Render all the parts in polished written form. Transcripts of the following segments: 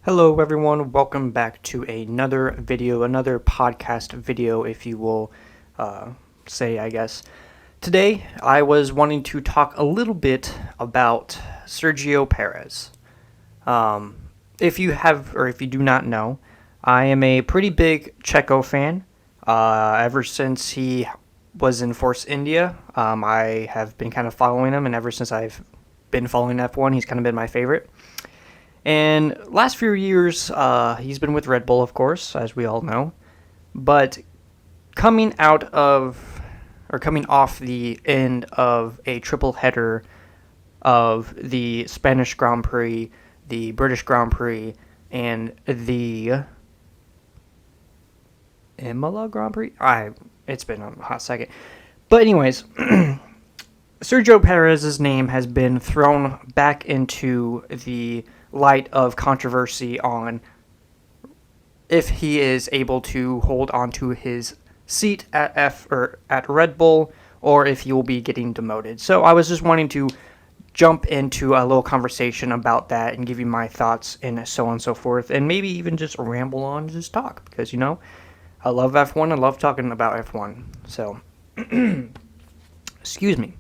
Hello everyone, welcome back to another video, another podcast video if you will say, I guess. Today I was wanting to talk a little bit about Sergio Perez. If you have, or if you do not know, I am a pretty big Checo fan. Ever since he was in Force India, I have been kind of following him, and ever since I've been following F1, he's kind of been my favorite. And last few years, he's been with Red Bull, of course, as we all know. But coming off the end of a triple header of the Spanish Grand Prix, the British Grand Prix, and the Imola Grand Prix? It's been a hot second. But anyways, Sergio Perez's name has been thrown back into the light of controversy on if he is able to hold on to his seat at Red Bull, or if he will be getting demoted. So I was just wanting to jump into a little conversation about that and give you my thoughts and so on and so forth, and maybe even just ramble on and just talk, because I love F1. I love talking about F1. So excuse me.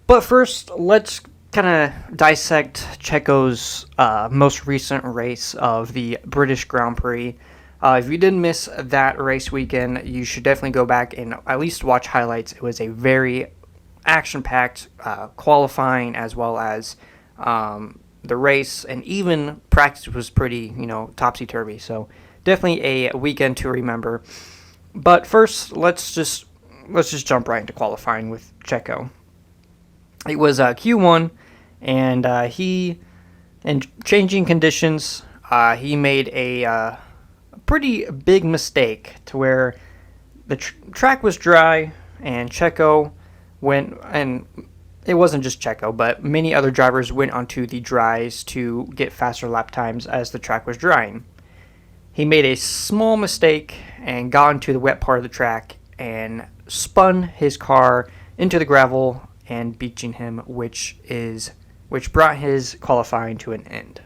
But first, let's kind of dissect Checo's most recent race of the British Grand Prix. If you didn't miss that race weekend, you should definitely go back and at least watch highlights. It was a very action-packed qualifying, as well as the race, and even practice was pretty, topsy-turvy. So definitely a weekend to remember. But first, let's just jump right into qualifying with Checo. It was Q1, and in changing conditions, he made a pretty big mistake to where the track was dry, and Checo went, and it wasn't just Checo, but many other drivers went onto the dries to get faster lap times as the track was drying. He made a small mistake and got into the wet part of the track and spun his car into the gravel and beaching him, which brought his qualifying to an end.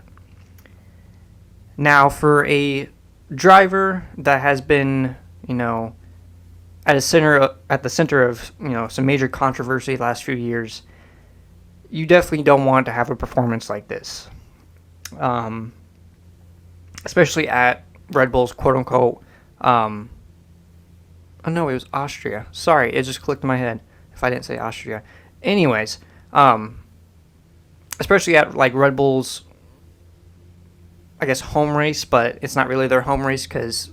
Now, for a driver that has been, at the center of, some major controversy the last few years, you definitely don't want to have a performance like this. Especially at Red Bull's quote-unquote, oh no, it was Austria. Sorry, it just clicked in my head if I didn't say Austria. Anyways, especially at like Red Bull's, I guess, home race, but it's not really their home race because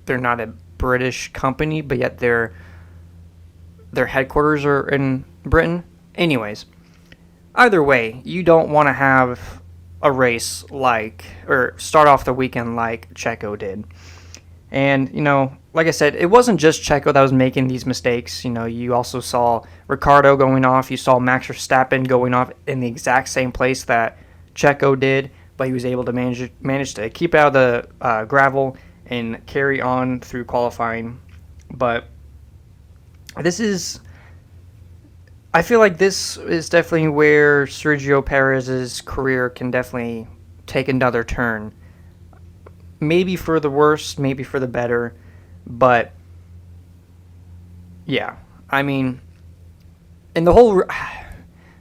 they're not a British company, but yet their headquarters are in Britain. Anyways, either way, you don't want to have a race or start off the weekend like Checo did. And, like I said, it wasn't just Checo that was making these mistakes. You also saw Ricciardo going off. You saw Max Verstappen going off in the exact same place that Checo did, but he was able to manage to keep out of the gravel and carry on through qualifying. But I feel like this is definitely where Sergio Perez's career can definitely take another turn. Maybe for the worse, maybe for the better, but yeah, I mean, and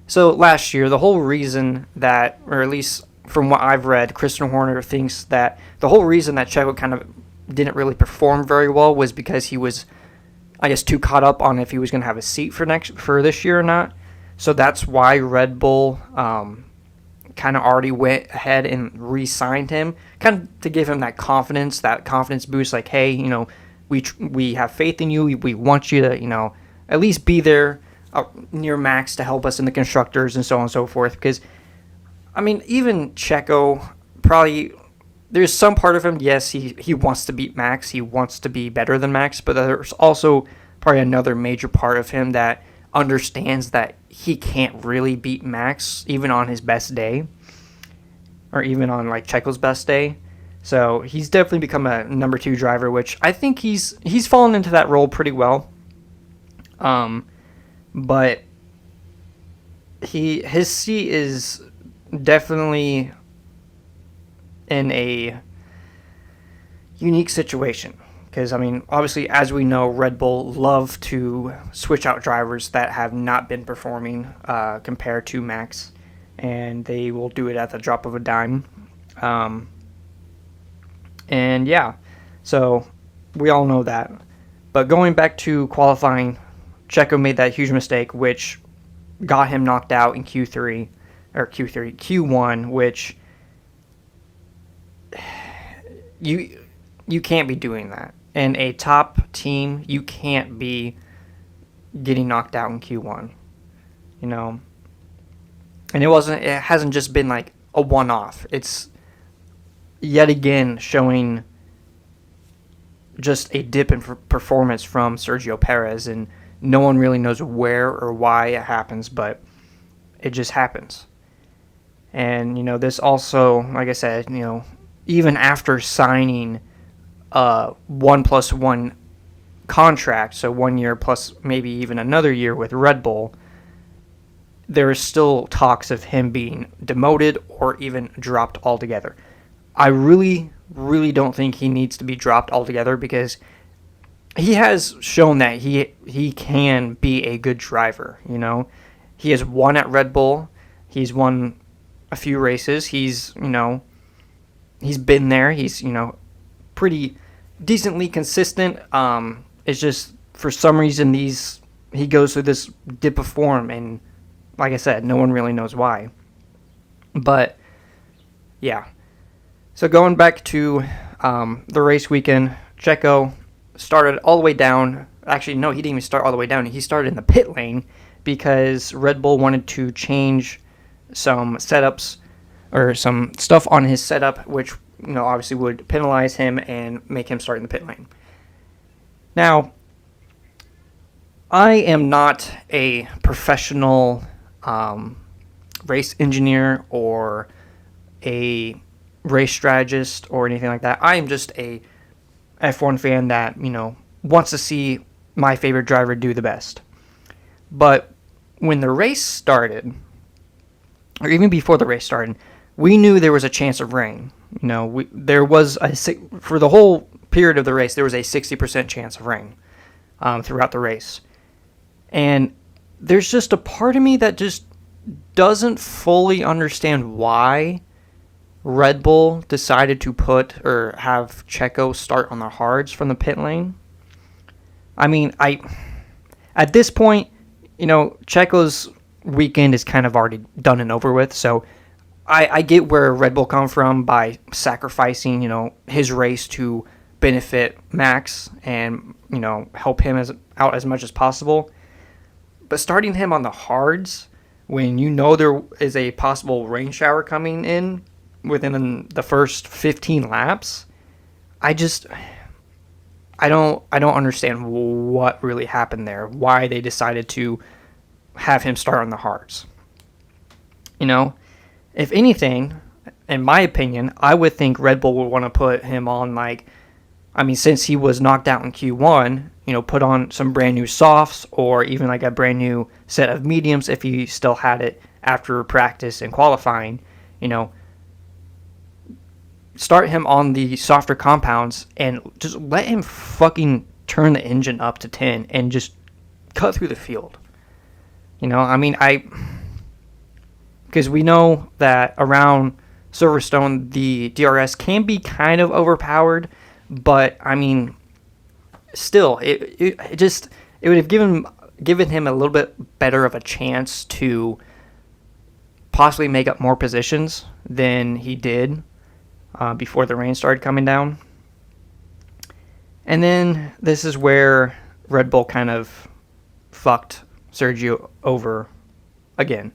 so last year, the whole reason that, or at least from what I've read, Christian Horner thinks that the whole reason that Checo kind of didn't really perform very well was because he was, I guess, too caught up on if he was going to have a seat for this year or not. So that's why Red Bull kind of already went ahead and re-signed him, kind of to give him that confidence boost, like, hey, we have faith in you, we want you to, at least be there near Max to help us in the constructors and so on and so forth, because, I mean, even Checo, probably, there's some part of him, yes, he wants to beat Max, he wants to be better than Max, but there's also probably another major part of him that understands that he can't really beat Max even on his best day, or even on like Checo's best day. So he's definitely become a number 2 driver, which I think he's fallen into that role pretty well. But his seat is definitely in a unique situation. Because, I mean, obviously, as we know, Red Bull love to switch out drivers that have not been performing compared to Max, and they will do it at the drop of a dime. And yeah, so we all know that. But going back to qualifying, Checo made that huge mistake, which got him knocked out in Q1, which you can't be doing that. In a top team, you can't be getting knocked out in Q1, you know. And it hasn't just been like a one-off. It's yet again showing just a dip in performance from Sergio Perez, and no one really knows where or why it happens, but it just happens. And, you know, this also, like I said, you know, even after signing a 1+1 contract, so 1 year plus maybe even another year with Red Bull, there is still talks of him being demoted or even dropped altogether. I really don't think he needs to be dropped altogether, because he has shown that he can be a good driver, you know. He has won at Red Bull. He's won a few races. He's, you know, he's been there. He's, you know, pretty decently consistent. It's just for some reason he goes through this dip of form, and like I said, no one really knows why. But yeah. So going back to the race weekend, Checo started all the way down. Actually, no, he didn't even start all the way down. He started in the pit lane because Red Bull wanted to change some setups or some stuff on his setup, which, you know, obviously would penalize him and make him start in the pit lane. Now, I am not a professional race engineer or a race strategist or anything like that. I am just a F1 fan that, you know, wants to see my favorite driver do the best. But when the race started, or even before the race started, we knew there was a chance of rain. You know, there was for the whole period of the race, there was a 60% chance of rain throughout the race. And there's just a part of me that just doesn't fully understand why Red Bull decided to put or have Checo start on the hards from the pit lane. I mean, at this point, you know, Checo's weekend is kind of already done and over with, so I get where Red Bull come from by sacrificing, you know, his race to benefit Max and, you know, help him out as much as possible. But starting him on the hards when you know there is a possible rain shower coming in within the first 15 laps, I don't understand what really happened there. Why they decided to have him start on the hards. You know, if anything, in my opinion, I would think Red Bull would want to put him on, like, I mean, since he was knocked out in Q1, you know, put on some brand new softs or even like a brand new set of mediums if he still had it after practice and qualifying, you know, start him on the softer compounds and just let him fucking turn the engine up to 10 and just cut through the field. You know, I mean, because we know that around Silverstone, the DRS can be kind of overpowered, but I mean, still, it would have given him a little bit better of a chance to possibly make up more positions than he did before the rain started coming down. And then this is where Red Bull kind of fucked Sergio over again.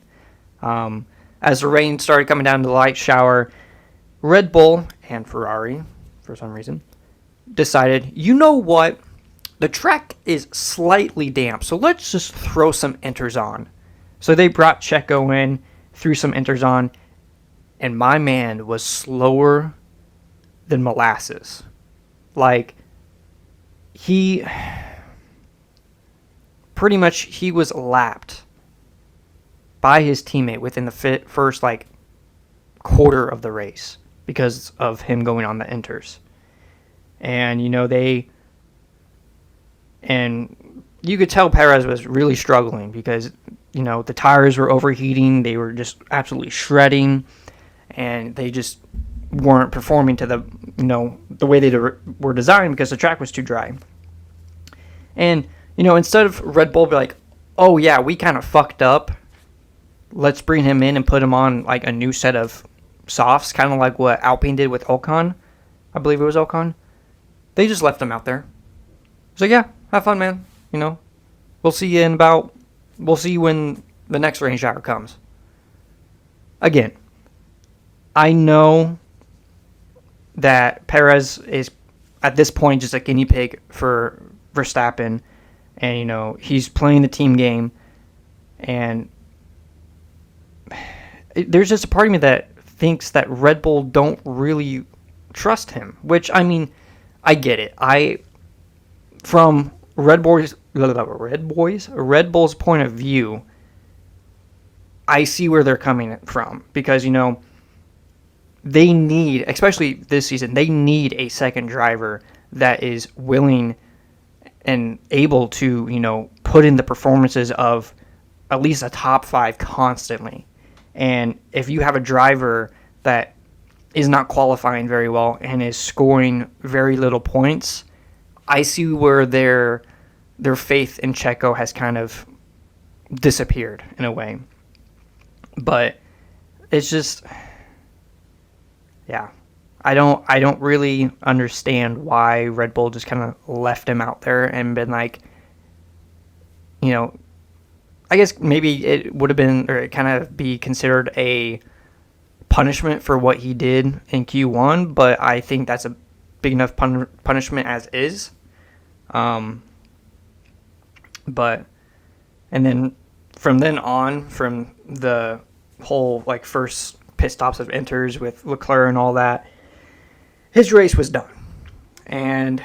As the rain started coming down to the light shower, Red Bull and Ferrari, for some reason, decided, you know what? The track is slightly damp, so let's just throw some inters on. So they brought Checo in, threw some inters on, and my man was slower than molasses. Like, he was lapped by his teammate within the first, like, quarter of the race. because of him going on the inters. And, and you could tell Perez was really struggling because, the tires were overheating. They were just absolutely shredding, and they just weren't performing to the way they were designed because the track was too dry. And, instead of Red Bull be like, oh yeah, we kind of fucked up, let's bring him in and put him on like a new set of softs, kind of like what Alpine did with Ocon. I believe it was Ocon. They just left him out there. So yeah, have fun, man. We'll see you when the next rain shower comes. Again, I know that Perez is at this point just a guinea pig for Verstappen, and he's playing the team game, and there's just a part of me that thinks that Red Bull don't really trust him, which, I get it. From Red Bull's point of view, I see where they're coming from because, they need, especially this season, they need a second driver that is willing and able to, put in the performances of at least a top 5 constantly. And if you have a driver that is not qualifying very well and is scoring very little points, I see where their faith in Checo has kind of disappeared in a way. But it's just, yeah, I don't really understand why Red Bull just kind of left him out there and been like, I guess maybe it would have been, or it kind of be considered a punishment for what he did in Q1, but I think that's a big enough punishment as is. But, and then from then on, from the whole like first pit stops of inters with Leclerc and all that, his race was done, and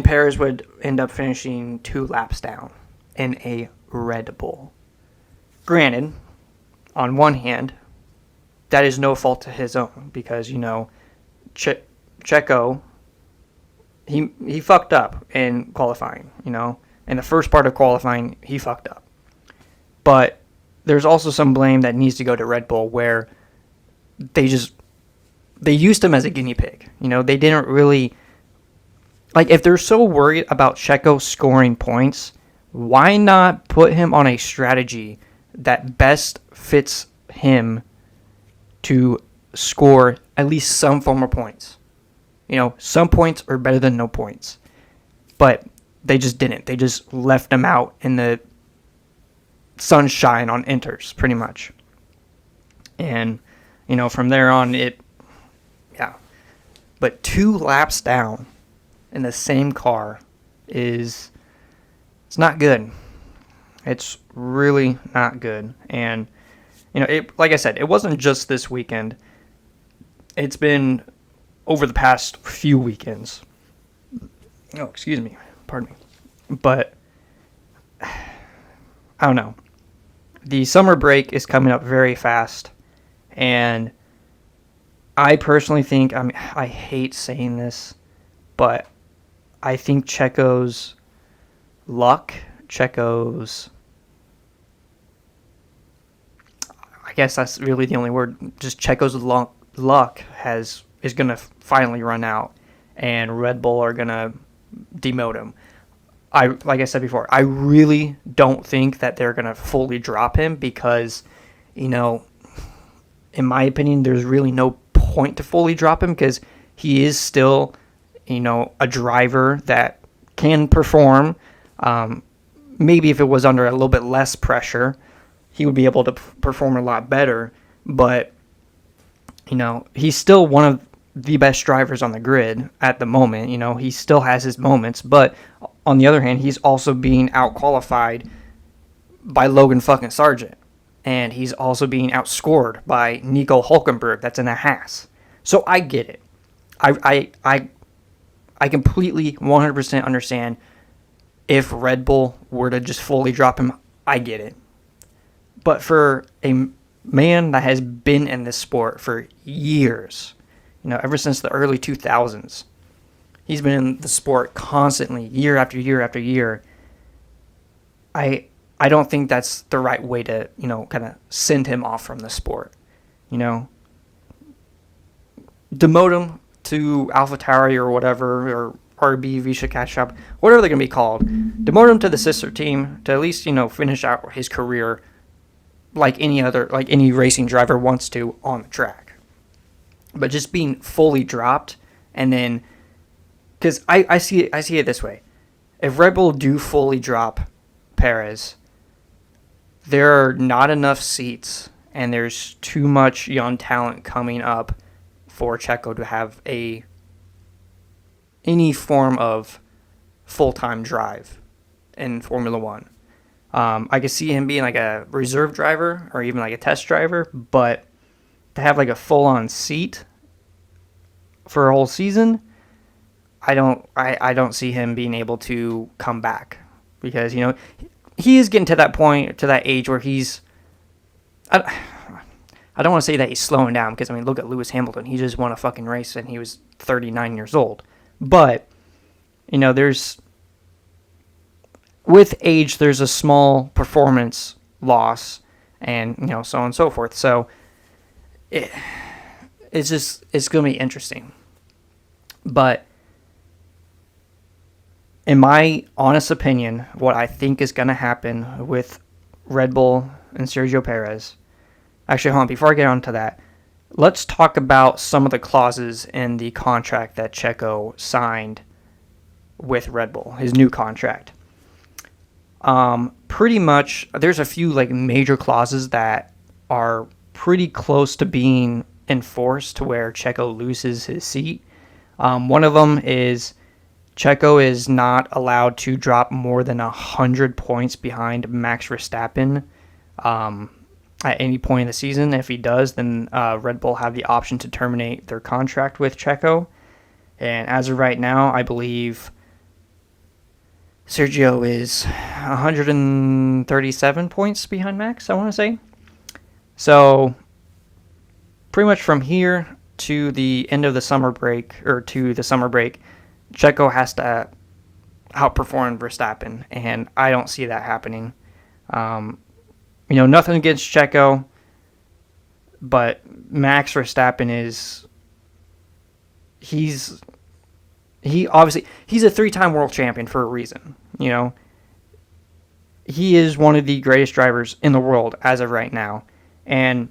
Perez would end up finishing 2 laps down in a Red Bull. Granted, on one hand, that is no fault to his own because, Checo, he fucked up in qualifying, In the first part of qualifying, he fucked up. But there's also some blame that needs to go to Red Bull where they used him as a guinea pig. They didn't really, like, if they're so worried about Checo scoring points, why not put him on a strategy that best fits him to score at least some form of points? Some points are better than no points. But they just didn't. They just left him out in the sunshine on inters, pretty much. And, from there on, yeah. But 2 laps down in the same car it's not good. It's really not good. And, like I said, it wasn't just this weekend. It's been over the past few weekends. Oh, excuse me. Pardon me. But, I don't know. The summer break is coming up very fast. And I personally think, I hate saying this, but I think Checo's luck, I guess that's really the only word, just Checo's luck is going to finally run out, and Red Bull are going to demote him. Like I said before, I really don't think that they're going to fully drop him because, in my opinion, there's really no point to fully drop him because he is still, a driver that can perform. Maybe if it was under a little bit less pressure, he would be able to perform a lot better. But, he's still one of the best drivers on the grid at the moment. He still has his moments. But on the other hand, he's also being out-qualified by Logan fucking Sargent. And he's also being outscored by Nico Hulkenberg, that's in a Haas. So I get it. I completely 100% understand if Red Bull were to just fully drop him. I get it. But for a man that has been in this sport for years, ever since the early 2000s. He's been in the sport constantly, year after year after year. I don't think that's the right way to, kind of send him off from the sport. Demote him to AlphaTauri or whatever, or RB Visa Cash Shop, whatever they're going to be called. Demote him to the sister team to at least, finish out his career like any racing driver wants to on the track. But just being fully dropped, and then, because I see it this way. If Red Bull do fully drop Perez, there are not enough seats, and there's too much young talent coming up for Checo to have any form of full-time drive in Formula One. I could see him being like a reserve driver or even like a test driver, but to have like a full-on seat for a whole season, I don't see him being able to come back, because he is getting to that point, to that age where he's, I don't want to say that he's slowing down, because look at Lewis Hamilton. He just won a fucking race and he was 39 years old. But with age, there's a small performance loss, and so on and so forth. So it's going to be interesting. But in my honest opinion, what I think is going to happen with Red Bull and Sergio Perez. Actually, hold on, before I get on to that, let's talk about some of the clauses in the contract that Checo signed with Red Bull, his new contract. Pretty much, there's a few major clauses that are pretty close to being enforced to where Checo loses his seat. One of them is Checo is not allowed to drop more than 100 points behind Max Verstappen at any point in the season. If he does, then Red Bull have the option to terminate their contract with Checo. And as of right now, I believe Sergio is 137 points behind Max, I want to say. So pretty much from here to the end of the summer break, Checo has to outperform Verstappen, and I don't see that happening. Nothing against Checo, but Max Verstappen he's a three-time world champion for a reason. He is one of the greatest drivers in the world as of right now, and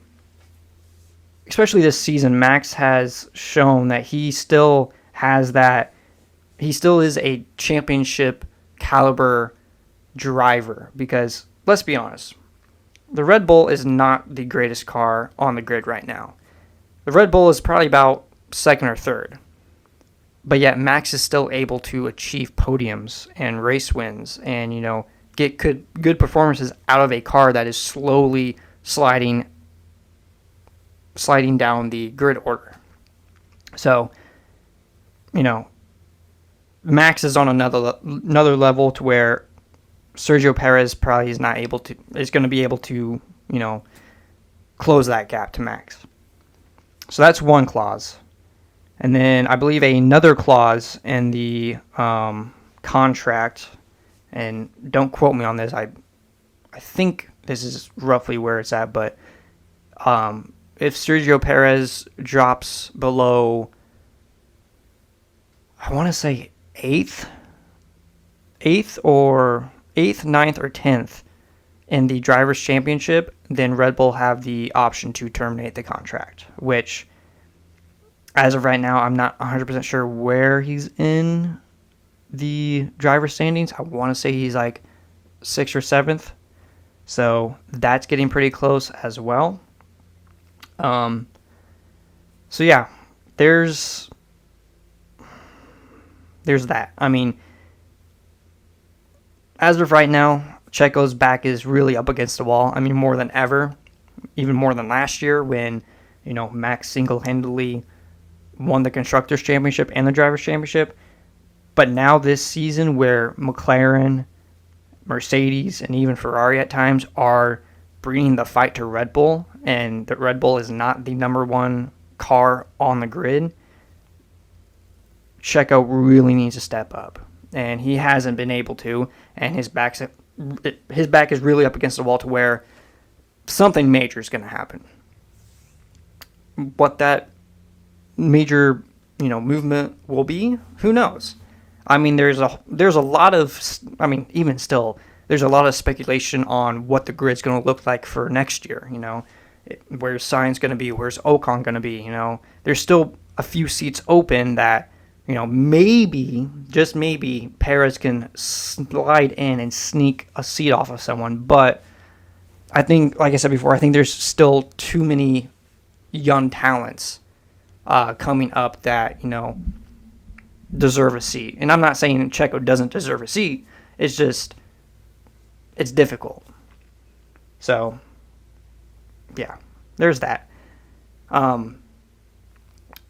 especially this season, Max has shown that he still has that. He still is a championship caliber driver, because let's be honest, the Red Bull is not the greatest car on the grid right now. The Red Bull is probably about second or third, but yet Max is still able to achieve podiums and race wins, and get good performances out of a car that is slowly sliding down the grid order. So, Max is on another level to where Sergio Perez probably is going to be able to, close that gap to Max. So that's one clause. And then I believe another clause in the contract, and don't quote me on this, I think this is roughly where it's at, but if Sergio Perez drops below, I want to say 8th, 9th, or 10th in the Drivers' Championship, then Red Bull have the option to terminate the contract, which, as of right now, I'm not 100% sure where he's in the driver standings. I want to say he's 6th or 7th, so that's getting pretty close as well. So yeah, there's that. As of right now, Checo's back is really up against the wall. More than ever, even more than last year when, Max single-handedly won the Constructors' Championship and the Drivers' Championship. But now this season, where McLaren, Mercedes, and even Ferrari at times are bringing the fight to Red Bull, and that Red Bull is not the number one car on the grid, Checo really needs to step up, and he hasn't been able to, and his back is really up against the wall to where something major is going to happen. What that major, movement will be, who knows? I mean, there's a lot of, even still, there's a lot of speculation on what the grid's going to look like for next year. Where's Sainz going to be? Where's Ocon going to be? There's still a few seats open that, maybe, just maybe, Perez can slide in and sneak a seat off of someone. But I think, like I said before, I think there's still too many young talents coming up that, deserve a seat. And I'm not saying Checo doesn't deserve a seat. It's just, it's difficult. So, yeah, there's that.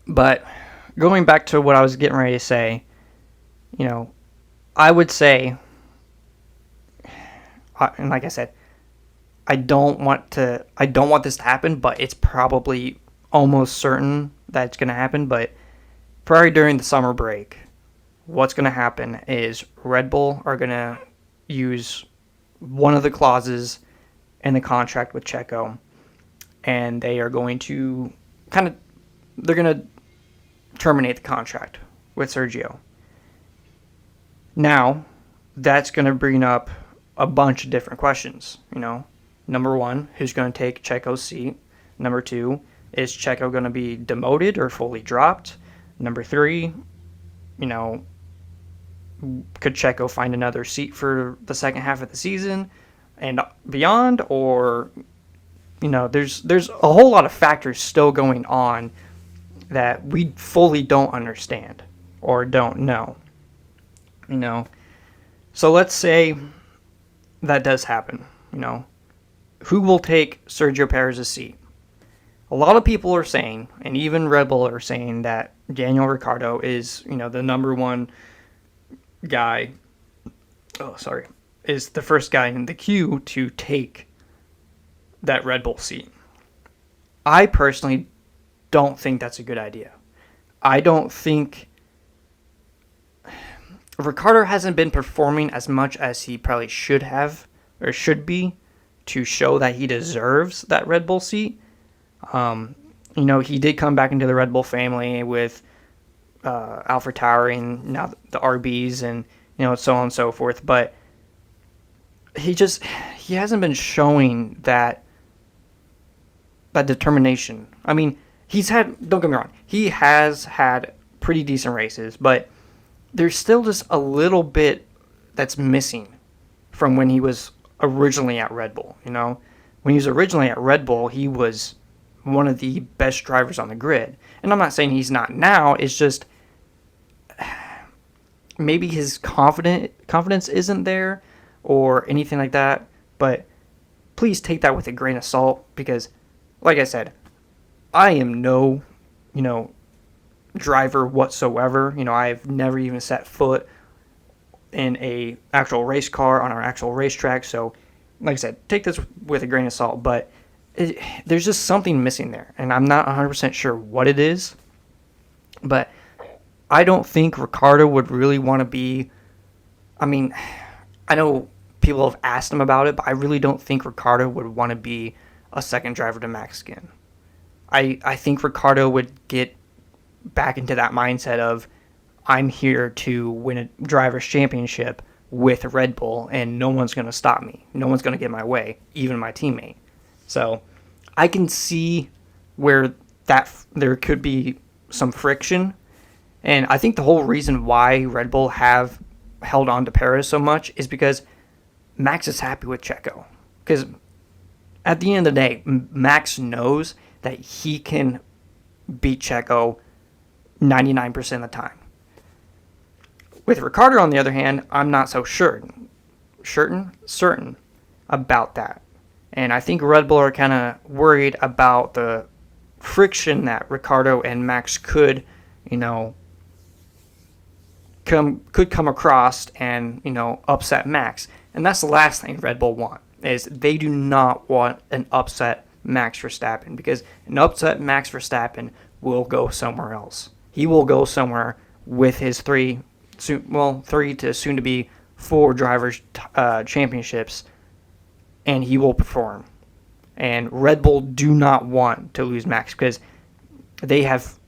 But going back to what I was getting ready to say, I would say, and like I said, I don't want this to happen, but it's probably almost certain that it's going to happen. But probably during the summer break, what's going to happen is Red Bull are going to use one of the clauses in the contract with Checo, and they are going to they're going to terminate the contract with Sergio. Now, that's going to bring up a bunch of different questions, Number one, who's going to take Checo's seat? Number two, is Checo going to be demoted or fully dropped? Number three, could Checo find another seat for the second half of the season and beyond? Or, there's a whole lot of factors still going on that we fully don't understand or don't know. So let's say that does happen, Who will take Sergio Perez's seat? A lot of people are saying, and even Red Bull are saying, that Daniel Ricciardo is, the number one guy, is the first guy in the queue to take that Red Bull seat. I personally don't think that's a good idea. I don't think Ricciardo hasn't been performing as much as he probably should have or should be to show that he deserves that Red Bull seat. He did come back into the Red Bull family with AlphaTauri and now the RBs and, so on and so forth. But he hasn't been showing that determination. I mean, don't get me wrong, he has had pretty decent races, but there's still just a little bit that's missing from when he was originally at Red Bull. When he was originally at Red Bull, he was one of the best drivers on the grid. And I'm not saying he's not now, it's just maybe his confidence isn't there or anything like that. But please take that with a grain of salt, because like I said, I am no, driver whatsoever. I've never even set foot in a actual race car on our actual racetrack. So, like I said, take this with a grain of salt. But there's just something missing there, and I'm not 100% sure what it is. But I don't think Ricciardo would really want to be. I mean, I know people have asked him about it, but I really don't think Ricciardo would want to be a second driver to Max again. I think Ricciardo would get back into that mindset of, I'm here to win a driver's championship with Red Bull, and no one's going to stop me. No one's going to get in my way, even my teammate. So I can see where there could be some friction. And I think the whole reason why Red Bull have held on to Perez so much is because Max is happy with Checo. Because at the end of the day, Max knows that he can beat Checo 99% of the time. With Ricciardo, on the other hand, I'm not so certain about that. And I think Red Bull are kind of worried about the friction that Ricciardo and Max could come across and, upset Max. And that's the last thing Red Bull want. is they do not want an upset Max Verstappen, because an upset Max Verstappen will go somewhere else. He will go somewhere with his three to soon to be 4 drivers championships, and he will perform. And Red Bull do not want to lose Max, because they have,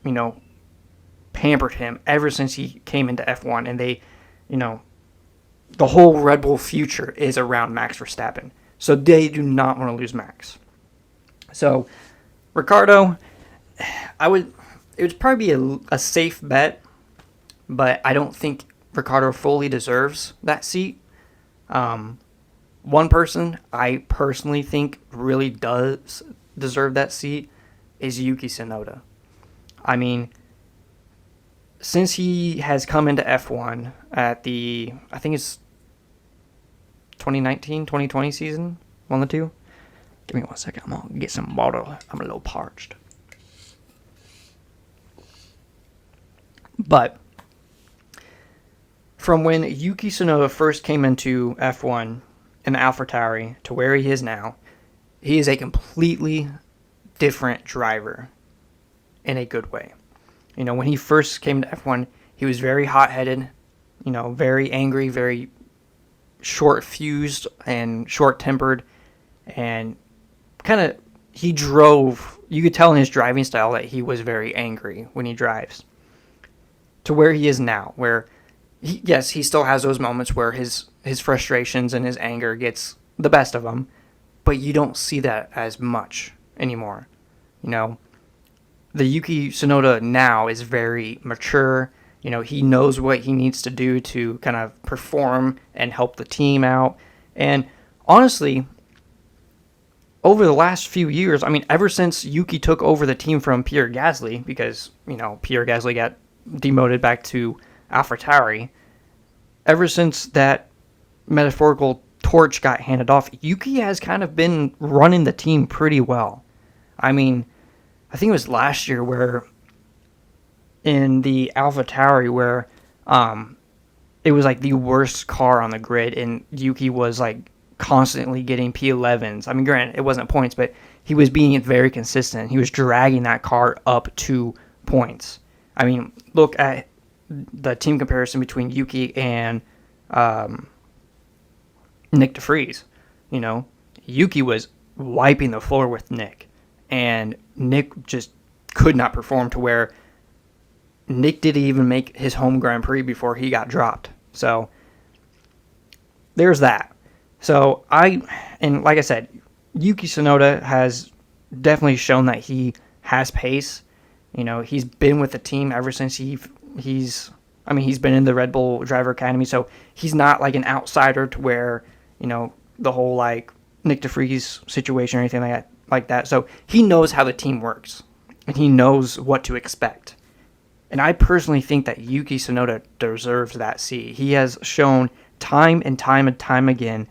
pampered him ever since he came into F1, and they, the whole Red Bull future is around Max Verstappen. So they do not want to lose Max. So Ricciardo, it would probably be a safe bet, but I don't think Ricciardo fully deserves that seat. One person I personally think really does deserve that seat is Yuki Tsunoda. I mean, since he has come into F1 at I think it's 2019, 2020 season, one of the two. Give me 1 second. I'm going to get some water. I'm a little parched. But from when Yuki Tsunoda first came into F1 in the AlphaTauri to where he is now, he is a completely different driver in a good way. When he first came to F1, he was very hot-headed, very angry, very short-fused and short-tempered, and he drove, you could tell in his driving style that he was very angry when he drives. To where he is now, where, he still has those moments where his frustrations and his anger gets the best of him, but you don't see that as much anymore. The Yuki Tsunoda now is very mature. He knows what he needs to do to kind of perform and help the team out. And honestly, over the last few years, ever since Yuki took over the team from Pierre Gasly, because, Pierre Gasly got demoted back to AlphaTauri, ever since that metaphorical torch got handed off, Yuki has kind of been running the team pretty well. I think it was last year where in the AlphaTauri where it was like the worst car on the grid, and Yuki was like constantly getting P11s. Granted, it wasn't points, but he was being very consistent. He was dragging that car up 2 points. Look at the team comparison between Yuki and Nick DeVries. Yuki was wiping the floor with Nick, and Nick just could not perform, to where Nick didn't even make his home Grand Prix before he got dropped. So there's that. So and like I said, Yuki Tsunoda has definitely shown that he has pace. He's been with the team ever since he's been in the Red Bull Driver Academy, so he's not like an outsider to where, the whole like Nick DeVries situation or anything like that. So he knows how the team works, and he knows what to expect. And I personally think that Yuki Tsunoda deserves that seat. He has shown time and time and time again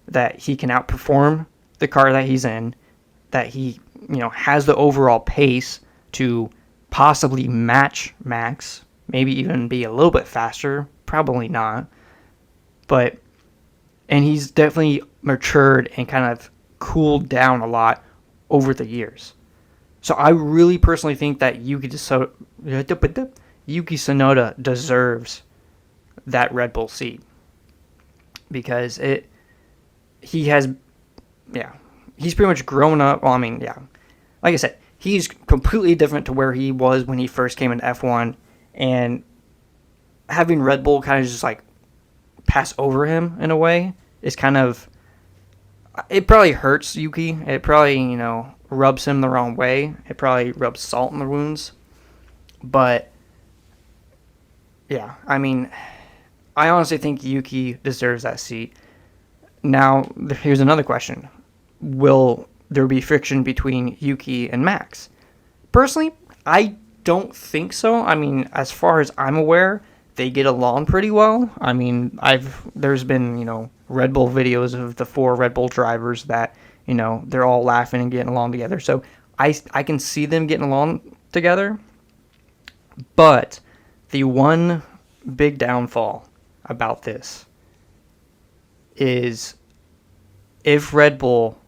that he can outperform the car that he's in, that he, has the overall pace to possibly match Max, maybe even be a little bit faster, probably not. And he's definitely matured and kind of cooled down a lot over the years. So I really personally think that Yuki Tsunoda deserves that Red Bull seat, because he's pretty much grown up. Like I said, he's completely different to where he was when he first came into F1, and having Red Bull kind of just like pass over him in a way is it probably hurts Yuki. It probably, rubs him the wrong way. It probably rubs salt in the wounds. But yeah, I honestly think Yuki deserves that seat. Now, here's another question. Will there be friction between Yuki and Max? Personally, I don't think so. As far as I'm aware, they get along pretty well. There's been, Red Bull videos of the 4 Red Bull drivers that, they're all laughing and getting along together. So I can see them getting along together. But the one big downfall about this is if Red Bull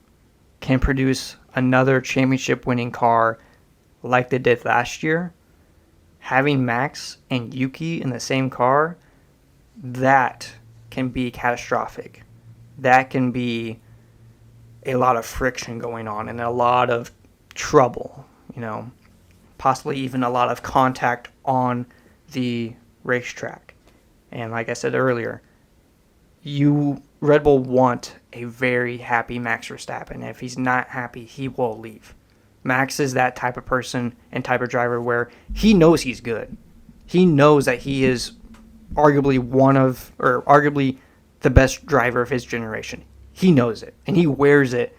can produce another championship-winning car like they did last year, having Max and Yuki in the same car, that can be catastrophic. That can be a lot of friction going on and a lot of trouble, possibly even a lot of contact on the racetrack. And like I said earlier, Red Bull want a very happy Max Verstappen. If he's not happy, he will leave. Max is that type of person and type of driver where he knows he's good. He knows that he is arguably the best driver of his generation. He knows it, and he wears it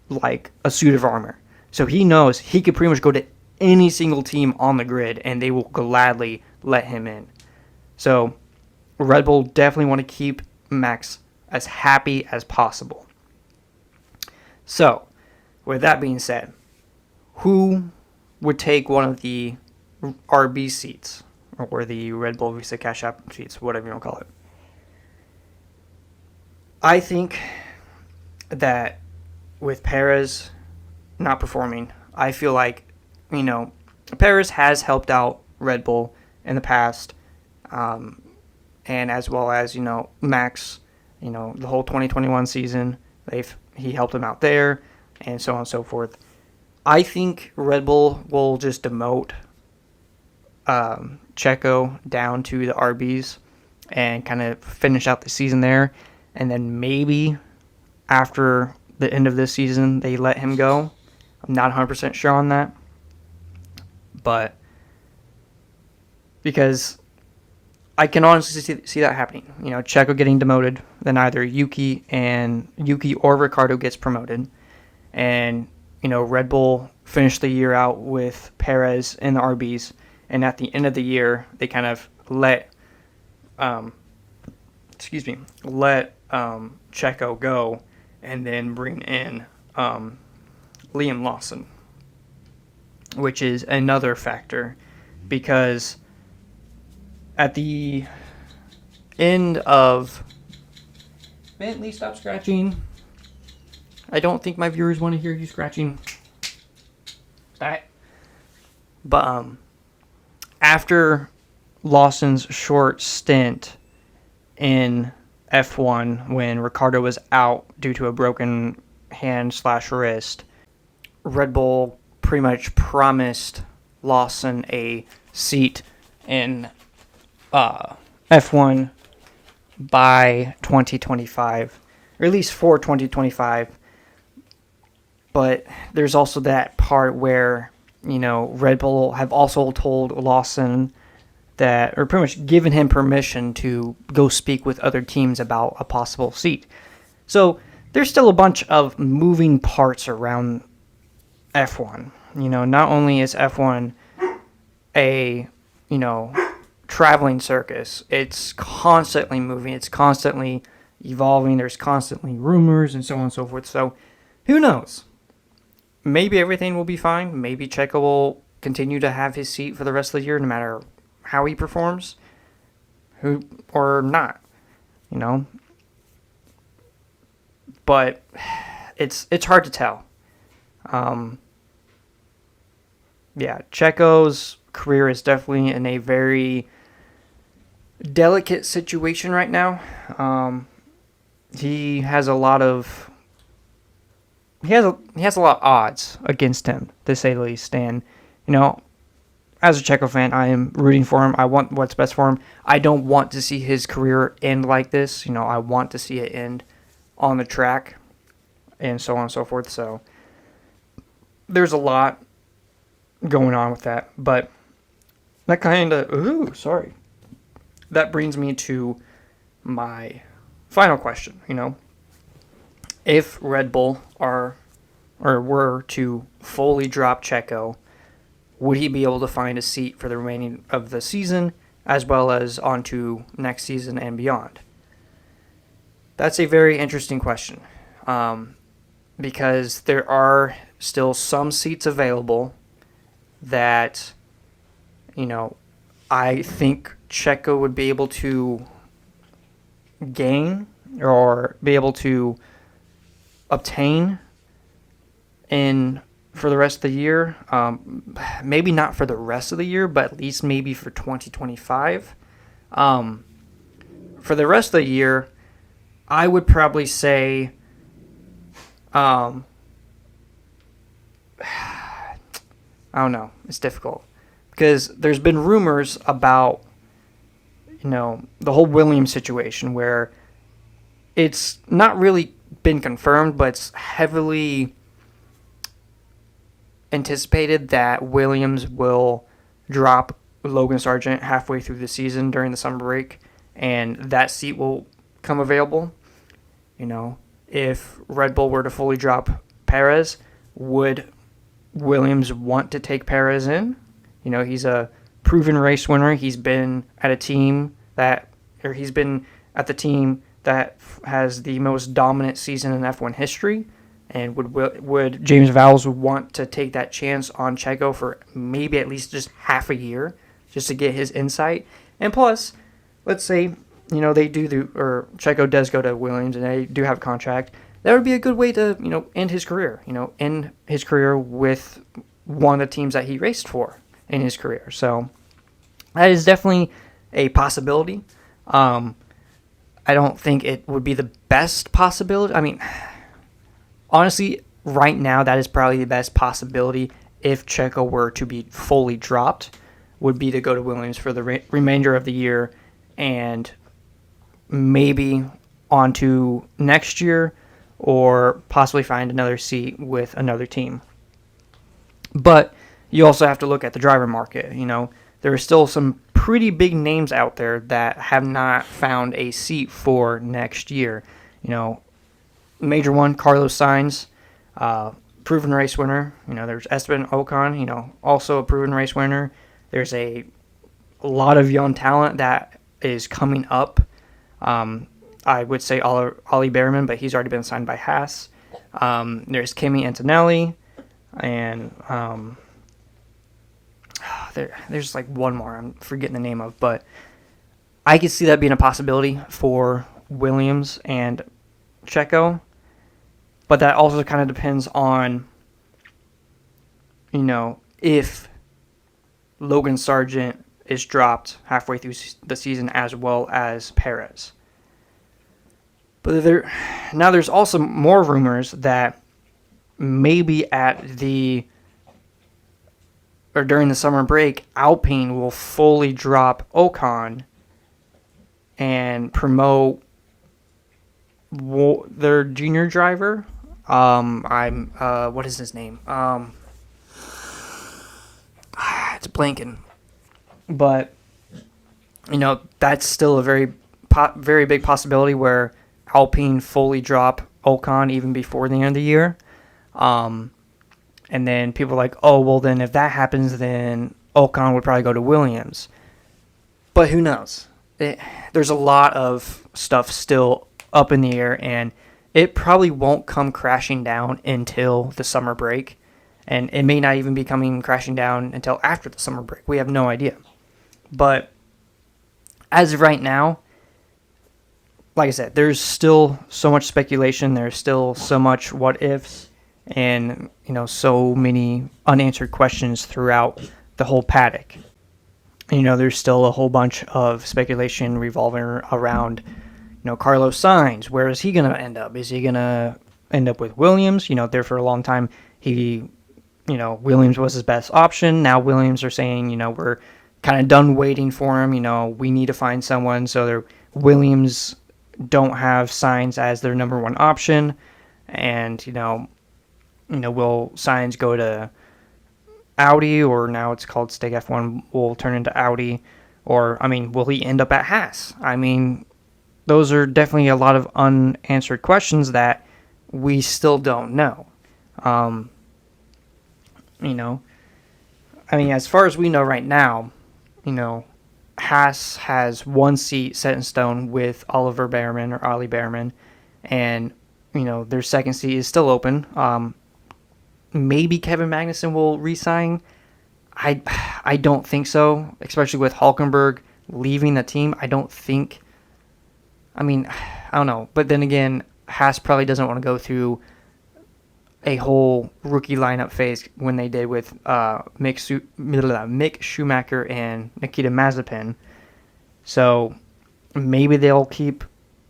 like a suit of armor. So he knows he could pretty much go to any single team on the grid, and they will gladly let him in. So Red Bull definitely want to keep Max as happy as possible. So, with that being said, who would take one of the RB seats, or the Red Bull Visa Cash App seats, whatever you want to call it? I think that with Perez not performing, I feel like, Perez has helped out Red Bull in the past, and as well as, Max, the whole 2021 season, he helped him out there, and so on and so forth. I think Red Bull will just demote Checo down to the RBs and kind of finish out the season there, and then maybe after the end of this season, they let him go. I'm not 100% sure on that. But because I can honestly see that happening. Checo getting demoted, then either Yuki or Ricciardo gets promoted. And, Red Bull finished the year out with Perez in the RBs. And at the end of the year, they kind of let Checo go and then bring in Liam Lawson, which is another factor because at the end of... Bentley, stop scratching. I don't think my viewers want to hear you scratching. But after Lawson's short stint in F1 when Ricciardo was out due to a broken hand/wrist, Red Bull pretty much promised Lawson a seat in F1 by 2025, or at least for 2025. But there's also that part where, Red Bull have also told Lawson that, or pretty much given him permission to go speak with other teams about a possible seat. So there's still a bunch of moving parts around F1. Not only is F1 a, traveling circus, it's constantly moving, it's constantly evolving, there's constantly rumors and so on and so forth. So who knows? Maybe everything will be fine. Maybe Checo will continue to have his seat for the rest of the year no matter how he performs, or not, But it's hard to tell. Checo's career is definitely in a very delicate situation right now. He has a lot of odds against him, to say the least. And as a Checo fan, I am rooting for him. I want what's best for him. I don't want to see his career end like this. I want to see it end on the track, and so on and so forth. So there's a lot going on with that. But that that brings me to my final question. If Red Bull were to fully drop Checo, would he be able to find a seat for the remaining of the season, as well as onto next season and beyond? That's a very interesting question, because there are still some seats available that, I think Checo would be able to gain or be able to obtain in for the rest of the year, maybe not for the rest of the year, but at least maybe for 2025. For the rest of the year, I would probably say, I don't know, it's difficult because there's been rumors about, the whole Williams situation where it's not really been confirmed, but it's heavily anticipated that Williams will drop Logan Sargent halfway through the season during the summer break, and that seat will come available. If Red Bull were to fully drop Perez, would Williams want to take Perez in? He's a proven race winner. He's been at the team that has the most dominant season in F1 history. And would James Vowles want to take that chance on Checo for maybe at least just half a year, just to get his insight? And plus, let's say Checo does go to Williams and they do have a contract. That would be a good way to end his career. End his career with one of the teams that he raced for in his career. So that is definitely a possibility. I don't think it would be the best possibility. I mean, honestly, right now, that is probably the best possibility if Checo were to be fully dropped, would be to go to Williams for the remainder of the year and maybe onto next year or possibly find another seat with another team. But you also have to look at the driver market. There are still some pretty big names out there that have not found a seat for next year. Major one, Carlos Sainz, proven race winner. There's Esteban Ocon, also a proven race winner. There's a lot of young talent that is coming up. I would say Ollie Behrman, but he's already been signed by Haas. There's Kimi Antonelli, and there's like one more I'm forgetting the name of, but I could see that being a possibility for Williams and Checo. But that also kind of depends on, if Logan Sargent is dropped halfway through the season as well as Perez. But there's also more rumors that maybe during the summer break, Alpine will fully drop Ocon and promote their junior driver. What is his name? It's blanking. But, that's still a very, very big possibility where Alpine fully drop Ocon even before the end of the year. And then people are like, oh, well, then if that happens, then Ocon would probably go to Williams. But who knows? There's a lot of stuff still up in the air, and it probably won't come crashing down until the summer break. And it may not even be coming crashing down until after the summer break. We have no idea. But as of right now, like I said, there's still so much speculation. There's still so much what ifs and, so many unanswered questions throughout the whole paddock. There's still a whole bunch of speculation revolving around, Carlos Sainz. Where is he going to end up? Is he going to end up with Williams? There for a long time, Williams was his best option. Now Williams are saying, we're kind of done waiting for him. We need to find someone. So Williams don't have Sainz as their number one option. And, will Sainz go to Audi, or now it's called Stake F1 will turn into Audi? Or, will he end up at Haas? Those are definitely a lot of unanswered questions that we still don't know. As far as we know right now, Haas has one seat set in stone with Oliver Behrman or Ollie Behrman, and, their second seat is still open. Maybe Kevin Magnussen will re-sign. I don't think so, especially with Hülkenberg leaving the team. I don't know. But then again, Haas probably doesn't want to go through a whole rookie lineup phase when they did with Mick Schumacher and Nikita Mazepin. So maybe they'll keep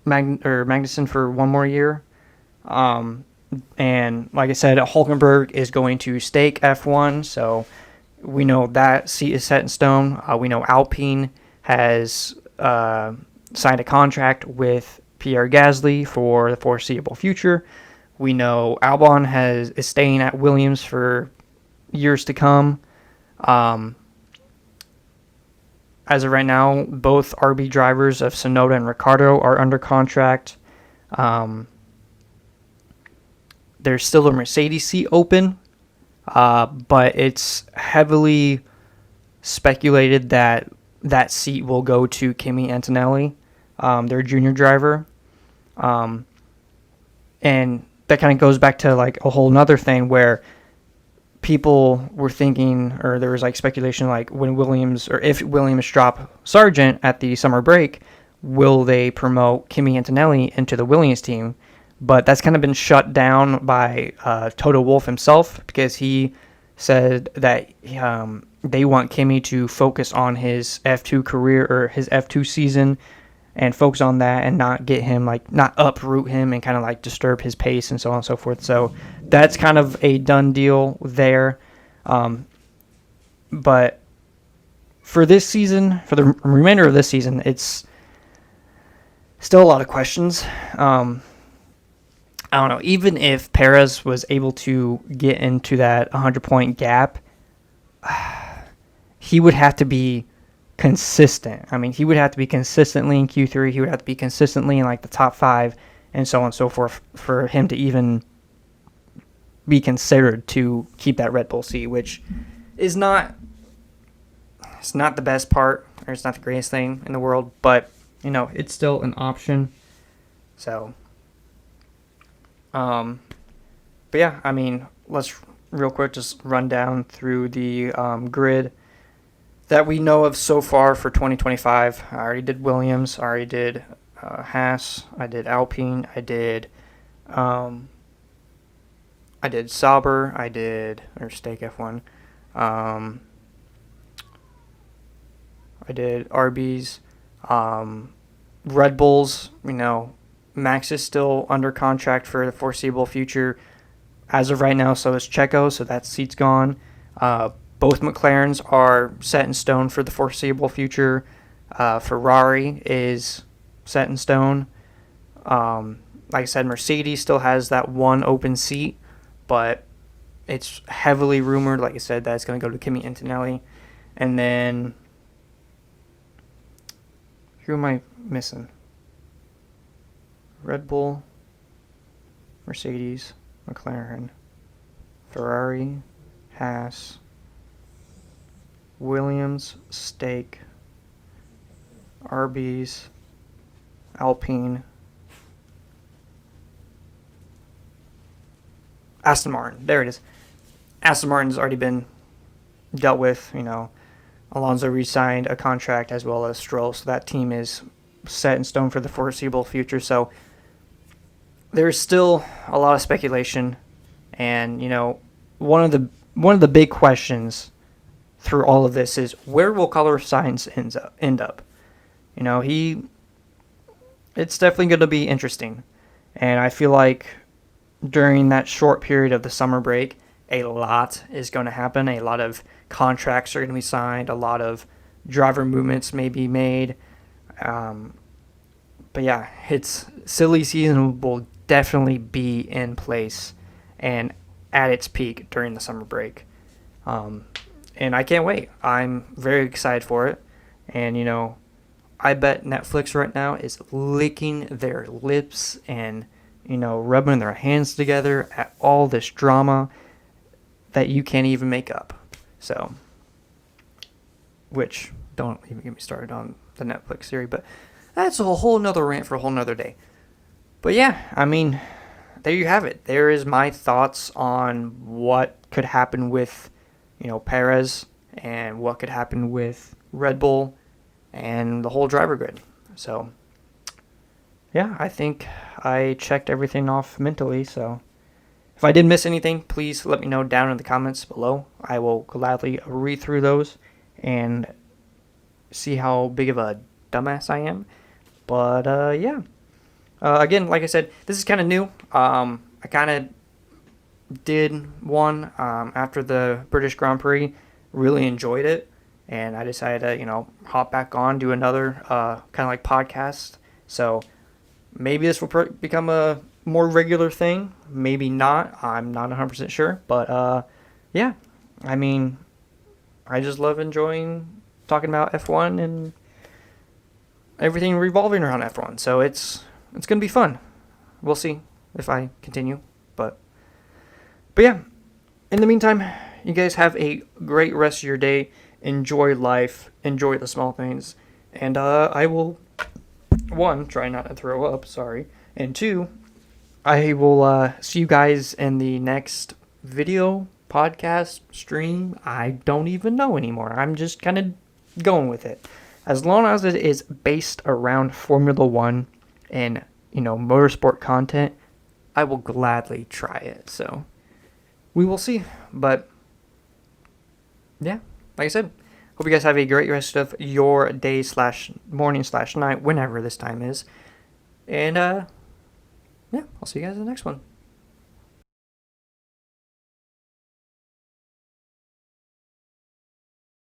Magnussen for one more year. And like I said, Hulkenberg is going to stake F1, so we know that seat is set in stone. We know Alpine has signed a contract with Pierre Gasly for the foreseeable future. We know Albon is staying at Williams for years to come. As of right now, both RB drivers of Tsunoda and Ricciardo are under contract. There's still a Mercedes seat open, but it's heavily speculated that that seat will go to Kimi Antonelli, their junior driver. And that kind of goes back to like a whole nother thing where people were thinking, or there was like speculation, like when Williams, or if Williams drop Sargent at the summer break, will they promote Kimi Antonelli into the Williams team? But that's kind of been shut down by Toto Wolff himself, because he said that they want Kimi to focus on his F2 career, or his F2 season, and focus on that and not get him, like, not uproot him and kind of like disturb his pace and so on and so forth. So that's kind of a done deal there. But for this season, for the remainder of this season, it's still a lot of questions. I don't know, even if Perez was able to get into that 100-point gap, he would have to be consistent. I mean, he would have to be consistently in Q3. He would have to be consistently in like the top 5 and so on and so forth for him to even be considered to keep that Red Bull seat, which is not, it's not the best part, or it's not the greatest thing in the world, but, you know, it's still an option. So, but yeah, I mean, let's real quick just run down through the grid that we know of so far for 2025. I already did Williams, I already did Haas, I did Alpine, I did Sauber, or Stake F1, I did Arby's, Red Bulls, you know, Max is still under contract for the foreseeable future as of right now, so is Checo, so that seat's gone. Both McLarens are set in stone for the foreseeable future. Ferrari is set in stone. Like I said, Mercedes still has that one open seat, but it's heavily rumored, like I said, that it's going to go to Kimi Antonelli. And then, who am I missing? Red Bull, Mercedes, McLaren, Ferrari, Haas, Williams, Stake, Arby's, Alpine, Aston Martin. There it is. Aston Martin's already been dealt with. You know, Alonso re-signed a contract as well as Stroll, so that team is set in stone for the foreseeable future. So there's still a lot of speculation, and you know, one of the big questions through all of this is, where will Carlos Sainz end up? You know, it's definitely going to be interesting, and I feel like during that short period of the summer break, a lot is going to happen. A lot of contracts are going to be signed. A lot of driver movements may be made. But yeah, it's silly season will definitely be in place and at its peak during the summer break. And I can't wait. I'm very excited for it. And, you know, I bet Netflix right now is licking their lips and, you know, rubbing their hands together at all this drama that you can't even make up. So, which, don't even get me started on the Netflix series, but that's a whole nother rant for a whole nother day. But yeah, I mean, there you have it. There is my thoughts on what could happen with, you know, Perez, and what could happen with Red Bull and the whole driver grid. So, yeah, I think I checked everything off mentally. So, If I did miss anything, please let me know down in the comments below. I will gladly read through those and see how big of a dumbass I am. But yeah. Again, like I said, this is kind of new. I kind of did one after the British Grand Prix. Really enjoyed it, and I decided to hop back on, do another kind of like podcast. So maybe this will become a more regular thing. Maybe not. I'm not 100% sure, but yeah. I mean, I just love enjoying talking about F1 and everything revolving around F1. So it's gonna be fun. We'll see if I continue, but yeah. In the meantime, you guys have a great rest of your day. Enjoy life. Enjoy the small things, and I will, one, try not to throw up. Sorry, and two, I will see you guys in the next video, podcast, stream. I don't even know anymore. I'm just kind of going with it. As long as it is based around Formula One and, motorsport content, I will gladly try it. So we will see. But yeah, like I said, hope you guys have a great rest of your day / morning / night, whenever this time is. And yeah, I'll see you guys in the next one.